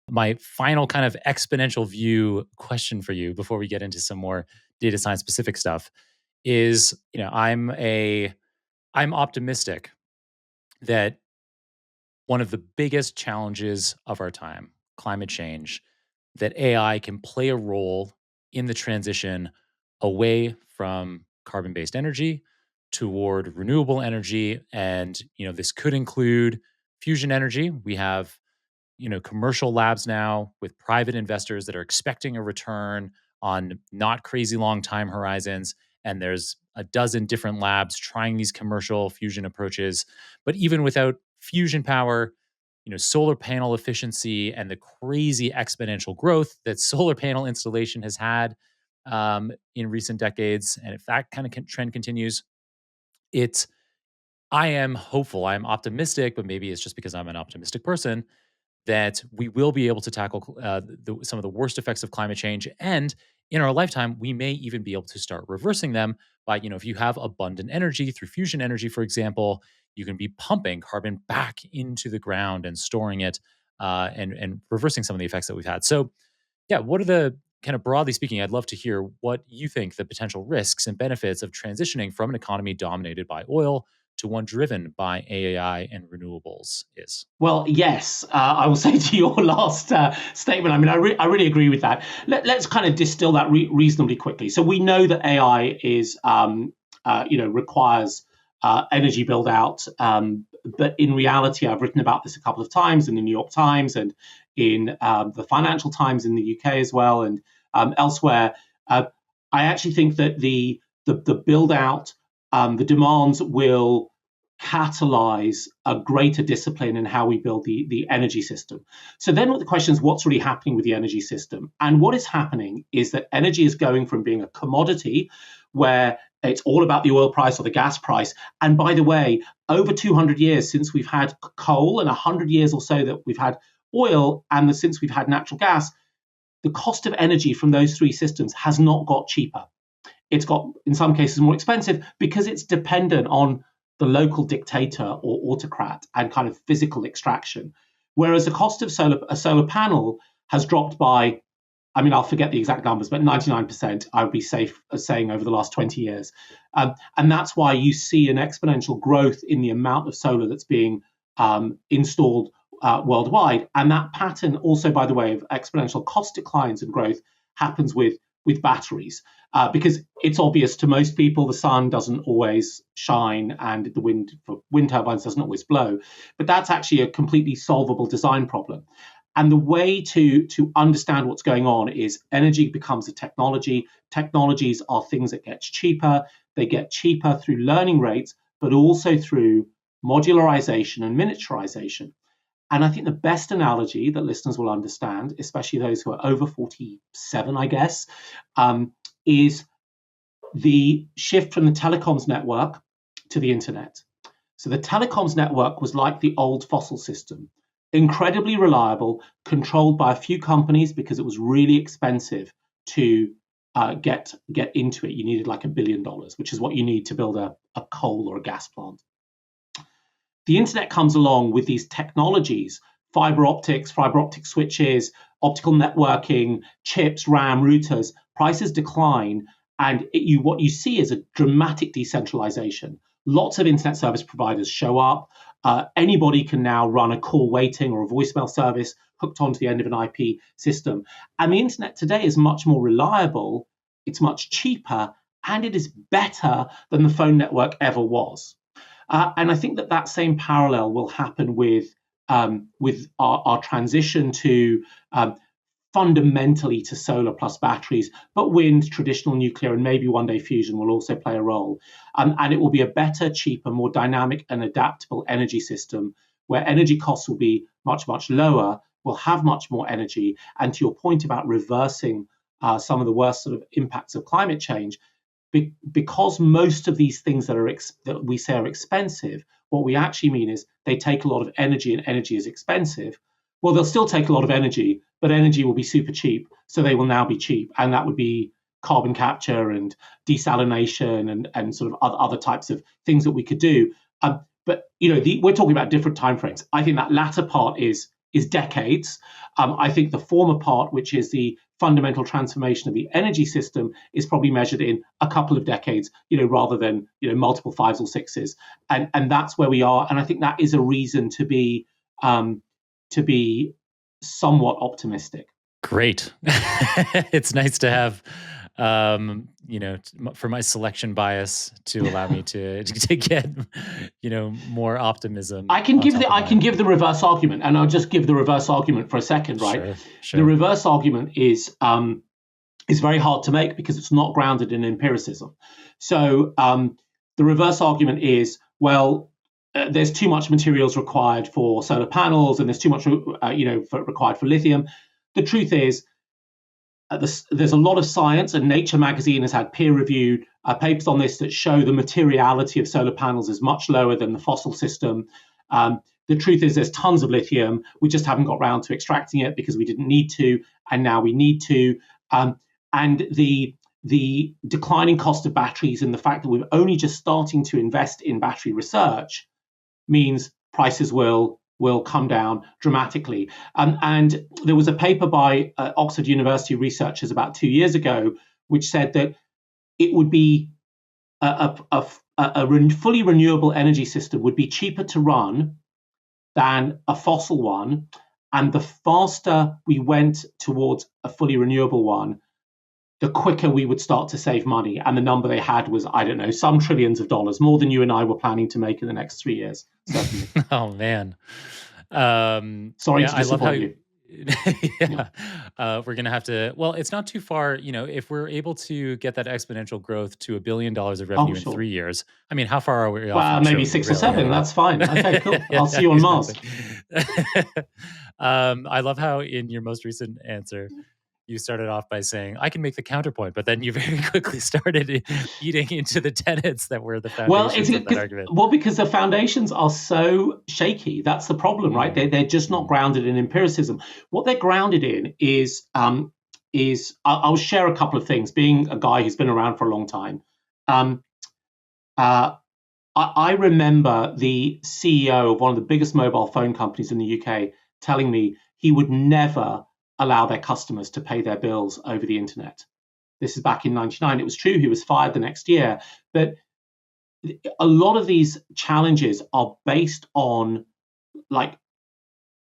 My final kind of exponential view question for you before we get into some more data science specific stuff is, I'm optimistic that one of the biggest challenges of our time, climate change, that AI can play a role in the transition away from carbon-based energy toward renewable energy. And, this could include fusion energy. We have commercial labs now with private investors that are expecting a return on not crazy long time horizons. And there's a dozen different labs trying these commercial fusion approaches. But even without fusion power, solar panel efficiency and the crazy exponential growth that solar panel installation has had in recent decades, and if that kind of trend continues, it's I am hopeful, I am optimistic, but maybe it's just because I'm an optimistic person that we will be able to tackle some of the worst effects of climate change. And in our lifetime, we may even be able to start reversing them by, if you have abundant energy through fusion energy, for example, you can be pumping carbon back into the ground and storing it and reversing some of the effects that we've had. So, yeah, what are the kind of broadly speaking, I'd love to hear what you think the potential risks and benefits of transitioning from an economy dominated by oil to one driven by AI and renewables is. Well, yes, I will say to your last statement. I mean, I really agree with that. Let's kind of distill that reasonably quickly. So we know that AI requires energy build out, but in reality, I've written about this a couple of times in the New York Times and in the Financial Times in the UK as well, and elsewhere. I actually think that the build out, the demands will catalyze a greater discipline in how we build the energy system. So then the question is, what's really happening with the energy system? And what is happening is that energy is going from being a commodity where it's all about the oil price or the gas price. And by the way, over 200 years since we've had coal and 100 years or so that we've had oil, and since we've had natural gas, the cost of energy from those three systems has not got cheaper. It's got, in some cases, more expensive because it's dependent on the local dictator or autocrat and kind of physical extraction. Whereas the cost of a solar panel has dropped by, I mean, I'll forget the exact numbers, but 99%, I would be safe as saying, over the last 20 years. And that's why you see an exponential growth in the amount of solar that's being installed worldwide. And that pattern also, by the way, of exponential cost declines and growth happens with batteries. Because it's obvious to most people the sun doesn't always shine and the wind turbines doesn't always blow. But that's actually a completely solvable design problem. And the way to understand what's going on is energy becomes a technology. Technologies are things that get cheaper. They get cheaper through learning rates, but also through modularization and miniaturization. And I think the best analogy that listeners will understand, especially those who are over 47, I guess, is the shift from the telecoms network to the internet. So the telecoms network was like the old fossil system, incredibly reliable, controlled by a few companies because it was really expensive to get into it. You needed like $1 billion, which is what you need to build a coal or a gas plant. The internet comes along with these technologies, fiber optic switches, optical networking, chips, RAM, routers. Prices decline, and what you see is a dramatic decentralization. Lots of internet service providers show up. Anybody can now run a call waiting or a voicemail service hooked onto the end of an IP system. And the internet today is much more reliable, it's much cheaper, and it is better than the phone network ever was. And I think that same parallel will happen with our transition to fundamentally to solar plus batteries, but wind, traditional nuclear, and maybe one day fusion will also play a role. And it will be a better, cheaper, more dynamic and adaptable energy system where energy costs will be much, much lower, will have much more energy. And to your point about reversing some of the worst sort of impacts of climate change, because most of these things that we say are expensive, what we actually mean is they take a lot of energy, and energy is expensive. Well, they'll still take a lot of energy, but energy will be super cheap, so they will now be cheap, and that would be carbon capture and desalination and sort of other types of things that we could do. But we're talking about different timeframes. I think that latter part is is decades. I think the former part, which is the fundamental transformation of the energy system, is probably measured in a couple of decades, rather than multiple fives or sixes, and that's where we are. And I think that is a reason to be somewhat optimistic. Great. It's nice to have, for my selection bias to allow me to get, more optimism I can on give top the of I my. can give the reverse argument, and I'll just give the reverse argument for a second, right? Sure, The sure. reverse argument is very hard to make because it's not grounded in empiricism. So the reverse argument is, well, there's too much materials required for solar panels, and there's too much, required for lithium. The truth is, there's a lot of science, and Nature magazine has had peer-reviewed papers on this that show the materiality of solar panels is much lower than the fossil system. The truth is there's tons of lithium. We just haven't got around to extracting it because we didn't need to, and now we need to. And the declining cost of batteries and the fact that we're only just starting to invest in battery research means prices will come down dramatically. And there was a paper by Oxford University researchers about 2 years ago, which said that it would be a fully renewable energy system would be cheaper to run than a fossil one. And the faster we went towards a fully renewable one, the quicker we would start to save money. And the number they had was, I don't know, some trillions of dollars, more than you and I were planning to make in the next 3 years, certainly. Oh man. Sorry Yeah, to I love how disappoint you. yeah. We're gonna have to. Well, it's not too far. If we're able to get that exponential growth to $1 billion of Oh, revenue in sure. 3 years, I mean, how far are we off Well, from maybe trillion? 6 or Really? I 7. mean, That's fine. Okay, cool. I'll see yeah, you on Mars. exactly. I love how in your most recent answer you started off by saying, I can make the counterpoint, but then you very quickly started eating into the tenets that were the Well, foundations of that argument. because the foundations are so shaky. That's the problem, right? They're just not grounded in empiricism. What they're grounded in is I'll share a couple of things. Being a guy who's been around for a long time, I remember the CEO of one of the biggest mobile phone companies in the UK telling me he would never allow their customers to pay their bills over the internet. This is back in '99. It was true. He was fired the next year. But a lot of these challenges are based on like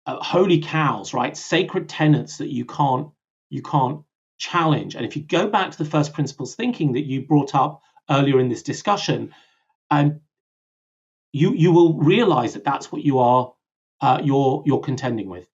holy cows, right? Sacred tenets that you can't challenge. And if you go back to the first principles thinking that you brought up earlier in this discussion, and you will realize that that's what you are you're contending with.